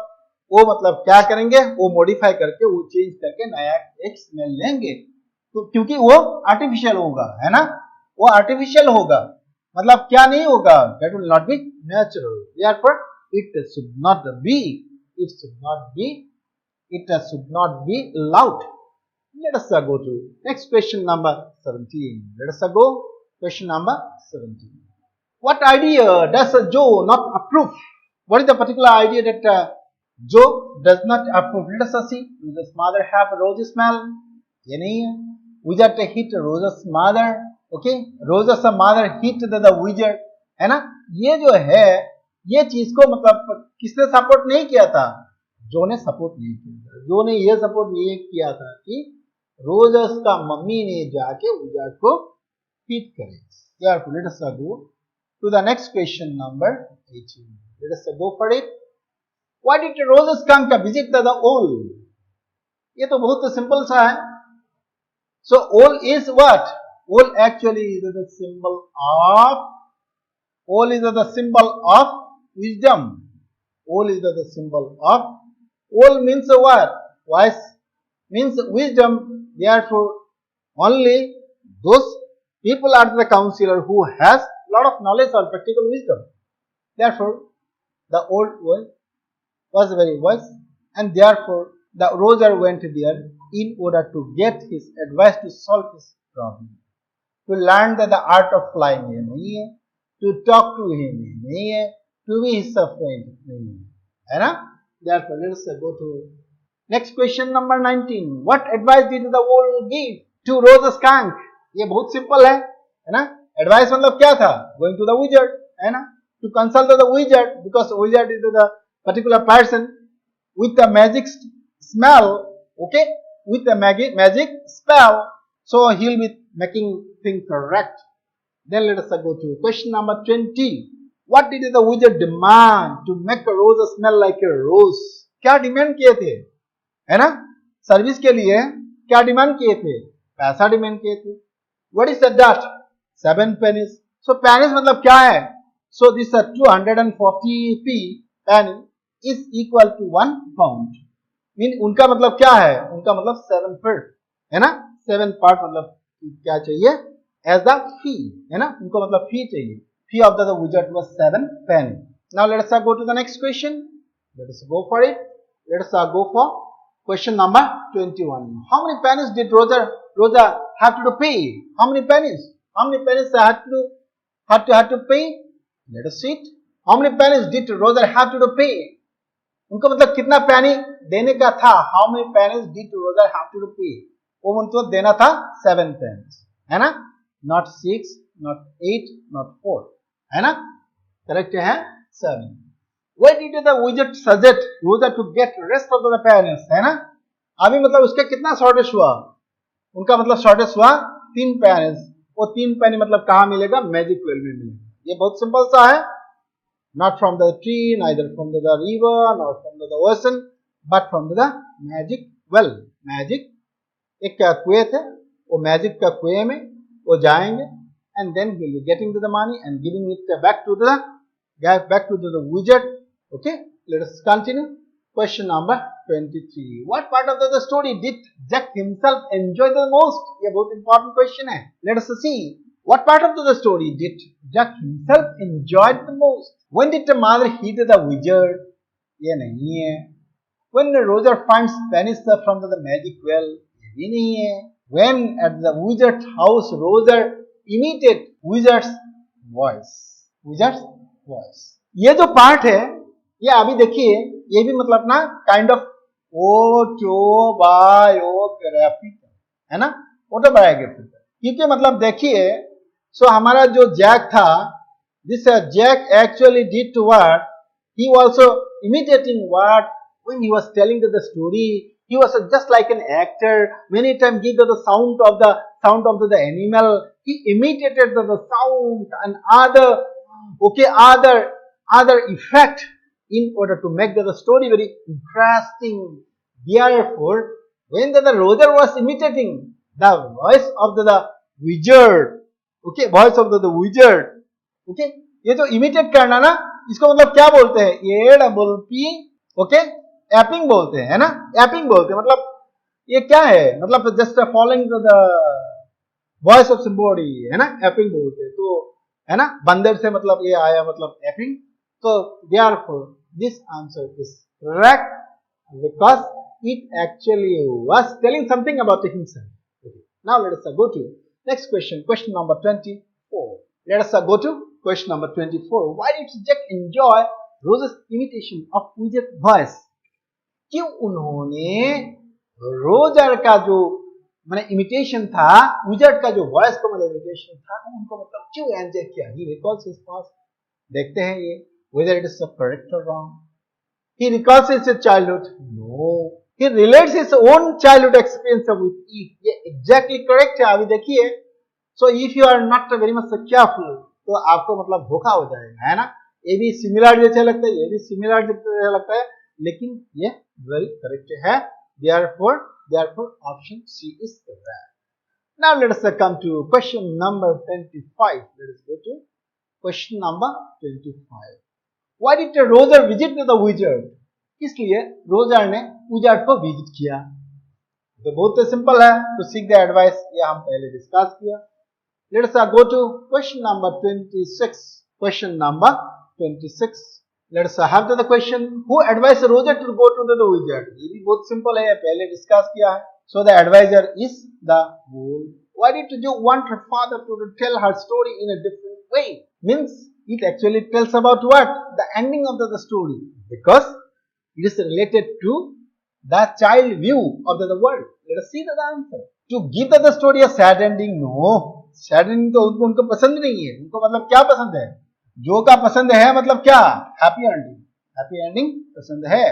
क्या करेंगे, वो मॉडिफाई करके वो चेंज करके नया एक स्मेल लेंगे. तो क्योंकि वो आर्टिफिशियल होगा, है ना, वो आर्टिफिशियल होगा, मतलब क्या नहीं होगा, that will not be natural. Therefore it should not be allowed. Let us go to next question number 17. Let us go question number 17. What idea does Joe not approve? What is the particular idea that जो does not approve. Let us see. Rose's mother have a rose smell. ये नहीं है. Wizard hit Rose's mother. Okay. Rose's mother hit the wizard. है ना. ये जो है ये चीज को मतलब किसने सपोर्ट नहीं किया था? जो ने सपोर्ट नहीं किया था. जो ने ये सपोर्ट नहीं किया था कि रोजस का मम्मी ने जाके विजार्ड को हिट करे. Therefore, let us go to the next question number 18. Let us go for it. Why did Rose's skunk visit the owl? ये तो बहुत सिंपल सा है. So owl is what? Owl actually is the symbol of. Owl is the symbol of wisdom. Owl is the symbol of. Owl means what? Wise means wisdom. Therefore, only those people are the counselor who has lot of knowledge or practical wisdom. Therefore, the old was very wise, and therefore the Roger went there in order to get his advice to solve his problem. To learn that the art of flying नहीं है, to talk to him नहीं है, to be his friend नहीं है ना? Therefore, let us go to next question number 19. What advice did the owl give to Rose's skunk? ये बहुत simple है ना? Advice मतलब क्या था? Going to the wizard है ना? To consult the wizard, because wizard is the particular person with the magic smell, okay, with the magic spell, so he'll be making things correct. Then let us go to question number 20. What did the wizard demand to make a rose smell like a rose? क्या demand किए थे? है ना? Service के लिए क्या demand किए थे? पैसा डिमांड किए थे. What is that? 7 pennies. So pennies मतलब क्या है? So this 240p penny is equal to 1 pound. Mean उनका मतलब क्या है? उनका मतलब 7 part है ना? 7 part मतलब क्या चाहिए? As the fee है ना? उनको मतलब fee चाहिए. Fee of the wizard was 7 penny. Now let us go to the next question. Let us go for it. Let us go for question number 21. How many pennies did Roger have to pay? How many pennies? How many pennies had to pay? Let us see it. How many pennies did Roger have to pay? उनको मतलब कितना पैनी देने का था? How many pennies did Roger have to pay? वो मतलब देना था 7 pennies है ना? Not 6, not 8, not 4 है ना? करेक्ट है 7. Why did the wizard suggest Roger to get rest of the pennies है ना? अभी मतलब उसका कितना शॉर्टेज हुआ? उनका मतलब शॉर्टेज हुआ 3 pennies. वो 3 penny मतलब कहाँ मिलेगा? मैजिक वेल में मिलेगा. ये बहुत सिंपल सा है. Not from the tree, neither from the river, nor from the ocean, but from the magic well. Magic एक कुएं थे, वो मैजिक का कुएं में वो जाएंगे, and then he will be getting to the money and giving it back to the wizard. Okay, let us continue. Question number 23. What part of the story did Jack himself enjoy the most? ये बहुत important question है. Let us see. What part of the story did Jack himself enjoyed the most? When did the mother hit the wizard? ये नहीं है. When Roger finds pennies from the magic well? ये भी नहीं है. When at the wizard's house Roger imitated wizard's voice. Wizard's voice. ये जो part है, ये अभी देखिए, ये भी मतलब ना काइंड ऑफ ऑटोबायोग्राफी है ना? ऑटोबायोग्राफी. क्योंकि मतलब देखिए, सो हमारा जो जैक था, this Jack actually did what? He was also imitating what? When he was telling the story, he was just like an actor. Many times give the sound of the animal. He imitated the sound and other effect in order to make the story very interesting. Therefore, when the Roger was imitating the voice of the wizard, okay, voice of the wizard, okay, ये जो imitate करना ना, इसको मतलब क्या बोलते हैं? ये डबल पी, ओके, एपिंग बोलते हैं, है ना? एपिंग बोलते हैं. मतलब ये क्या है? मतलब just following the voice of somebody, है ना? एपिंग बोलते हैं. तो है ना, बंदर से मतलब ये आया मतलब एपिंग. तो therefore this answer is correct because it actually was telling something about himself. Okay. Now let us go to next question. Question number 24. Let us go to question number 24. Why did Jack enjoy Rose's imitation of wizard's voice? क्यों उन्होंने Roger का जो मैंने imitation था, wizard का जो voice को मतलब इमिटेशन था, उनको मतलब क्यों एंजॉय किया? ही रिकॉल्स हिज पास्ट. देखते हैं ये whether it is correct or wrong. He recalls his childhood. No. He relates his own childhood experience with it. ये exactly correct है. अभी देखिए. So if you are not very much careful, तो आपको मतलब धोखा हो जाएगा, है ना? ये भी सिमिलर जैसे लगता है, ये भी सिमिलर जैसे लगता है, लेकिन ये very correct है. Therefore option C is correct. Now let us come to question number 25. Let us go to question number 25. Why did Roger visit the wizard? इसलिए रोजर ने विजार्ड को विजिट किया. तो बहुत सिंपल है. To seek the advice, ये हम पहले डिस्कस किया. Let us go to question number 26. Question number 26. Let us have the question. Who advised Roger to go to the wizard? ये भी बहुत सिंपल है, पहले डिस्कस किया है. So the advisor is the fool. Why did you want her father to tell her story in a different way? Means it actually tells about what? The ending of the story. Because it is related to the child view of the world. Let us see the answer. To give the story a sad ending? No. Sad ending तो उनको पसंद नहीं है. उनको मतलब क्या पसंद है? जो का पसंद है मतलब क्या? Happy ending. Happy ending पसंद है.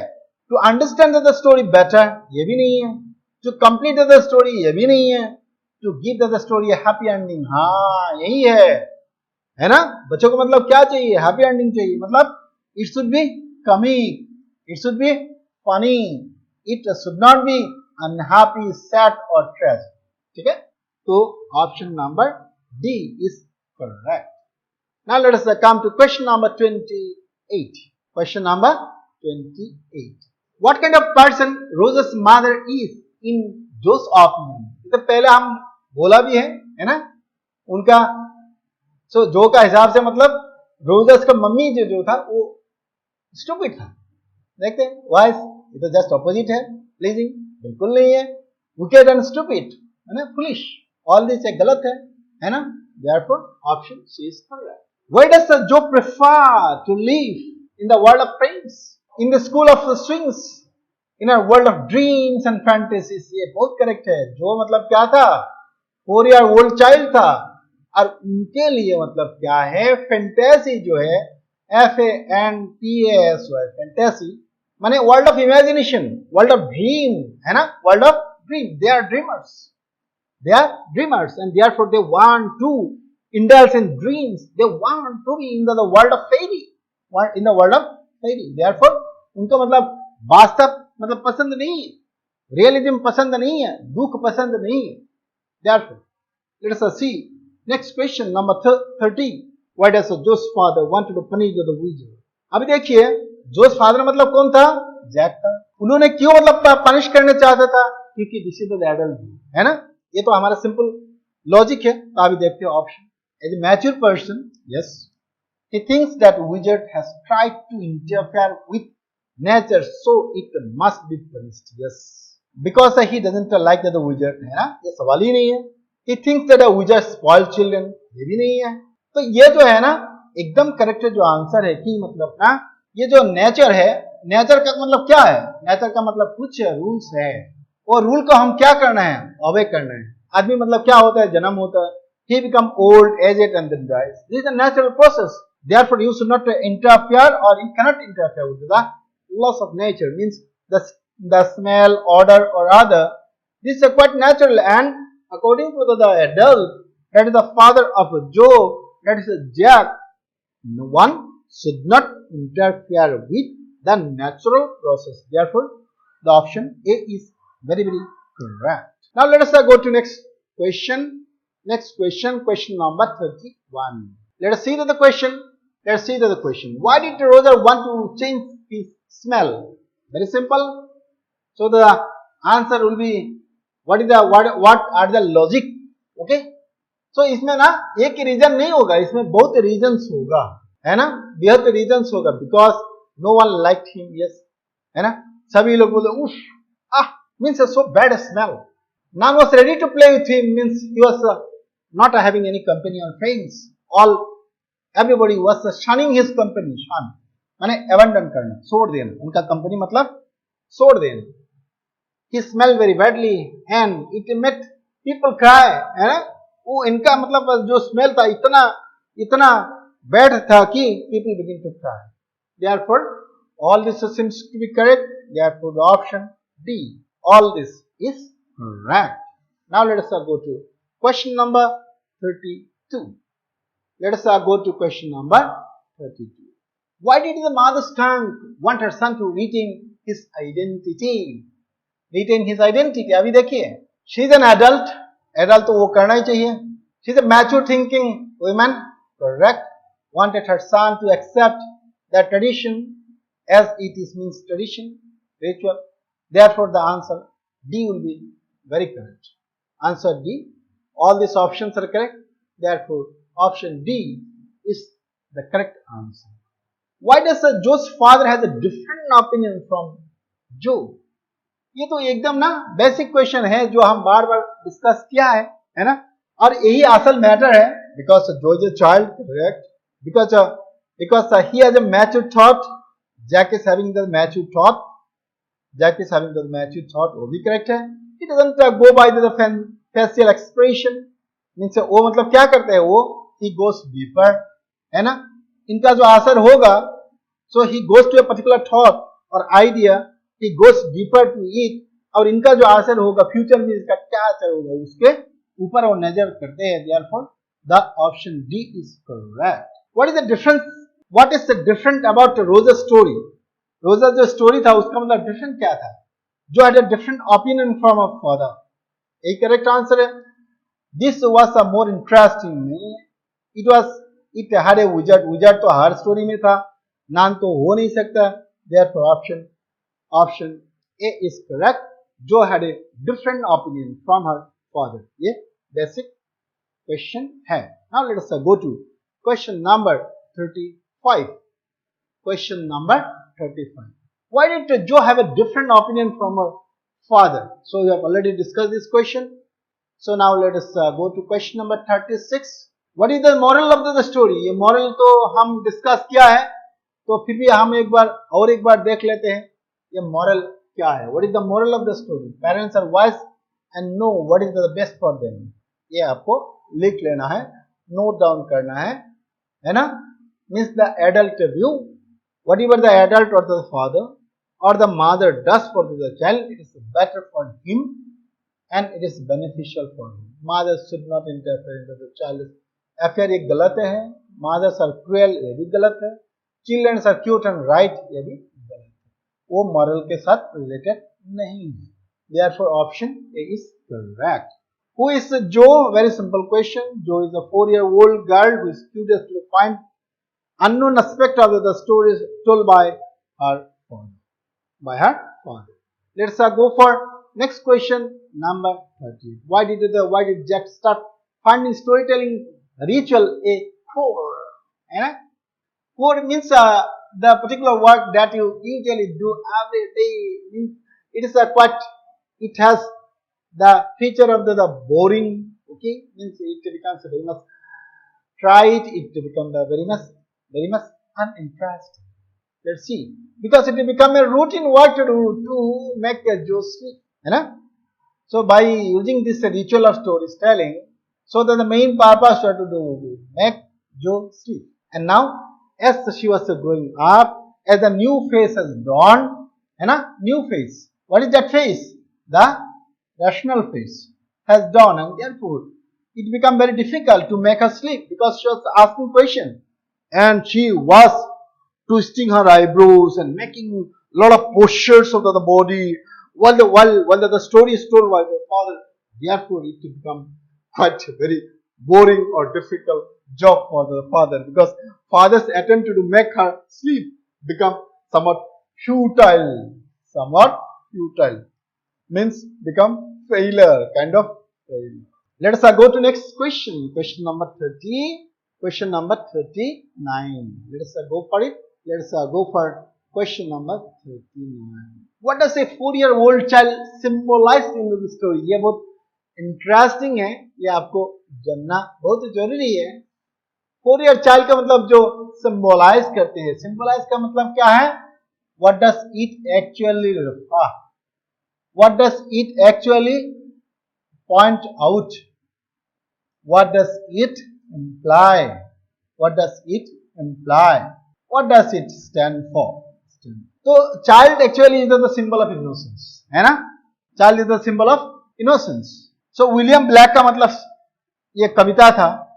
To understand the story better? ये भी नहीं है. To complete the story? ये भी नहीं है. To give the story a happy ending? हाँ यही है ना? बच्चों को मतलब क्या चाहिए? हैप्पी एंडिंग चाहिए. मतलब it should be comic, it should be funny, it should not be unhappy, sad और ट्रेजिक. ठीक है, तो option number D is correct. Now let us come to question number 28. Question number 28. What kind of person Roger's mother is in Jose option? तो पहले हम बोला भी है ना उनका. सो जो का हिसाब से मतलब रोजर्स का मम्मी जो था वो स्टूपिड था. देखते हैं वाइस, ये तो जस्ट ऑपोजिट है. प्लीजिंग बिल्कुल नहीं है. विकेड एंड स्टूपिड है ना, फुलिश. ऑल दिस एक गलत है ना. Therefore option C is correct. Why does Jo prefer to live in the world of prince, in the school of swings, in a world of dreams and fantasies? ये बहुत correct है. जो मतलब क्या था, 4 year old चाइल्ड था, और उनके लिए मतलब क्या है, फैंटेसी जो है, FANTASY, फैंटेसी माने world of imagination, world of dream है ना, world of dream. They are dreamers, and therefore they want to indulge in dreams. They want to be in the world of fairy, in the world of fairy. Therefore उनको मतलब वास्तव मतलब पसंद नहीं है, realism पसंद नहीं है, दुख पसंद नहीं है. Therefore let us see next question number 30. Why does Joe's father wanted to punish the wizard? अभी देखिए, जोस फादर मतलब कौन था? जैक था. उन्होंने क्यों मतलब पनिश करना चाहता था? क्योंकि दिस इज द एडल्ट है ना. ये तो हमारा सिंपल लॉजिक है. तो अभी देखते हैं option. As a mature person, yes, he thinks that wizard has tried to interfere with nature, so it must be punished. Yes, because he doesn't like the wizard है ना. ये सवाल ही नहीं है. He thinks that a wizard spoil children, ये भी नहीं है. तो ये जो है ना एकदम करेक्ट जो आंसर है कि मतलब ना ये जो नेचर है, नेचर का मतलब क्या है? नेचर का मतलब कुछ रूल्स है, और रूल को हम क्या करना है? ओबे करना है. आदमी मतलब क्या होता है? जन्म होता है, he become old, aged and then dies. This is a natural process. Therefore you should not interfere, or you cannot interfere with the laws of nature. Means the smell, odor or other, this is quite natural. And according to the adult, that is the father of Joe, that is Jack, no one should not interfere with the natural process. Therefore the option A is very correct. Now let us go to next question. Question number 31. Let us see the question. Why did Roger want to change his smell? Very simple. So the answer will be what are the logic? Okay. So इसमें ना एक reason नहीं होगा, इसमें बहुत regions होगा, है ना. बेहद रीजन्स होगा. Because no one liked him, yes, है ना. सभी लोग बोले उफ, means so bad smell. None was ready to play with him, means he was not having any company or friends. Everybody was shunning his company. Shun माने abandon करना, छोड़ देना. उनका कंपनी मतलब sword then. He smelled very badly and it made people cry, है ना? वो इनका मतलब जो स्मेल था इतना बैड था कि people begin to cry. Therefore, all this seems to be correct. Therefore, the option D, all this is correct. Now let us go to question number 32. Let us go to question number 32. Why did the mother skunk want her son to retain his identity? Retain his identity. अभी देखिए, she is an adult. Adult तो वो करना ही चाहिए. She is a mature thinking woman. Correct. Wanted her son to accept the tradition as it is means tradition, ritual. Therefore, the answer D will be very correct. Answer D. All these options are correct. Therefore, option D is the correct answer. Why does Joe's father has a different opinion from Joe? ये तो एकदम ना basic question है जो हम बार बार discuss किया है ना, और यही असल मैटर है. बिकॉज जो is a child, correct. Because he has a mature thought. Jack is having the mature thought. Jack is having the mature thought, वो भी करेक्ट है. He doesn't go by the facial expression. Means वो मतलब क्या करते हैं, वो ही goes deeper, है ना. इनका जो आंसर होगा, so he goes to a particular thought और idea, he goes deeper to it. और इनका जो आंसर होगा फ्यूचर में इसका क्या असर होगा उसके ऊपर वो नजर करते हैं. Therefore the option D is correct. What is the difference, what is the different about रोजा स्टोरी? रोजा जो स्टोरी था उसका मतलब डिफरेंट क्या था? Jo had a different opinion from a father. यही करेक्ट आंसर है. This was a more interesting. नहीं, it was it had a wizard. Wizard तो हर स्टोरी में था, नान तो हो नहीं सकता. Therefore option A is correct. Jo had a different opinion from her father. ये बेसिक क्वेश्चन है. Now let us go to question number 35. Question number 35. Why did Joe have a different opinion from her father? So we have already discussed this question. So now let us go to question number 36. What is the moral of the story? ये moral तो हम discuss किया है, तो फिर भी हम एक बार देख लेते हैं ये moral क्या है. What is the moral of the story? Parents are wise and know what is the best for them. ये आपको लिख लेना है, नोट डाउन करना है ना. Means the adult view, whatever the adult or the father or the mother does for the child, it is better for him and it is beneficial for him. Mothers should not interfere into the child's affair. ये गलत है. Mothers are cruel, ये भी गलत है. Children are cute and right, ये भी गलत है. वो moral के साथ related नहीं है. Therefore, option A is correct. Who is Joe? Very simple question. Joe is a 4-year-old girl who is curious to find unknown aspect of the stories told by her father. Let's go for next question number 30. Why did Jack start finding storytelling ritual a core? Core means the particular work that you usually do every day. It is it has the feature of the boring. Okay, means it becomes very much trite. It becomes very much uninteresting. Let's see, because it will become a routine work to do to make a Joe sleep. So by using this ritual of storytelling, so that the main purpose was to make Joe sleep. And now, as she was growing up, as a new phase has dawned, new phase. What is that phase? The rational phase has dawned, and therefore it became very difficult to make her sleep because she was asking questions. And she was twisting her eyebrows and making a lot of postures of the body while the story is told by the father. Therefore, it will become quite a very boring or difficult job for the father, because father's attempt to make her sleep become somewhat futile. Means become failure, kind of failure. Let us go to next question. Question number 30. Question number 39. Let us go for it. Let us go for question number 39. What does a 4-year-old child symbolize in the story? ये बहुत interesting है, ये आपको जानना बहुत जरूरी है. 4-year child का मतलब जो सिंबलाइज करते हैं. सिंबलाइज का मतलब क्या है? What does it actually refer? What does it actually point out? What does it imply? What does it imply? What does it stand for? So child actually is the symbol of innocence, है ना? Child is the symbol of innocence. So William black का मतलब ये कविता था,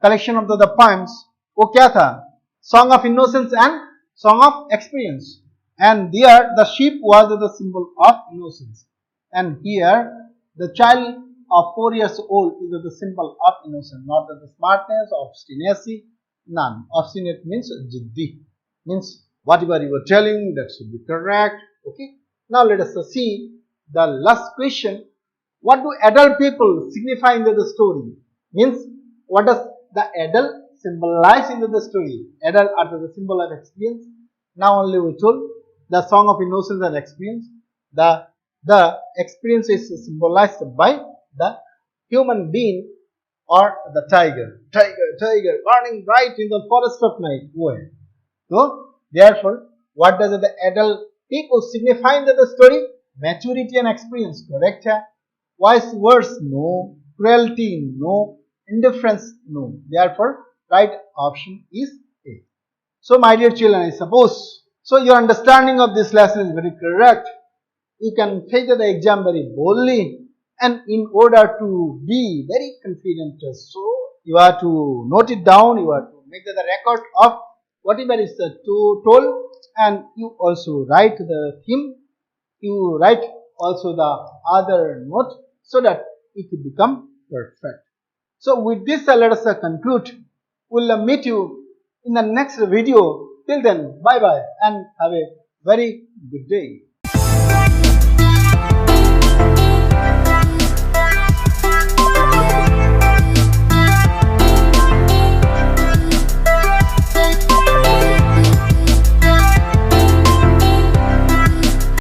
collection of the poems, वो क्या था? Song of innocence and song of experience. And there the sheep was the symbol of innocence. And here the child of 4 years old is the symbol of innocence, not the smartness, obstinacy, none. Obstinate means jiddi, means whatever you were telling that should be correct. Okay. Now let us see the last question. What do adult people signify in the story? Means what does the adult symbolize in the story? Adult are the symbol of experience. Now only we told the song of innocence and experience. The experience is symbolized by the human being or the tiger. Tiger running right in the forest of night. So therefore, what does the adult people signify in the story? Maturity and experience. Correct? Wise words? No. Cruelty? No. Indifference? No. Therefore, right option is A. So my dear children, I suppose, so your understanding of this lesson is very correct. You can face the exam very boldly, and in order to be very confident, so you have to note it down, you have to make the record of whatever is told, and you also write the theme, you write also the other note, so that it will become perfect. So with this, let us conclude. We'll meet you in the next video. Till then, bye bye and have a very good day.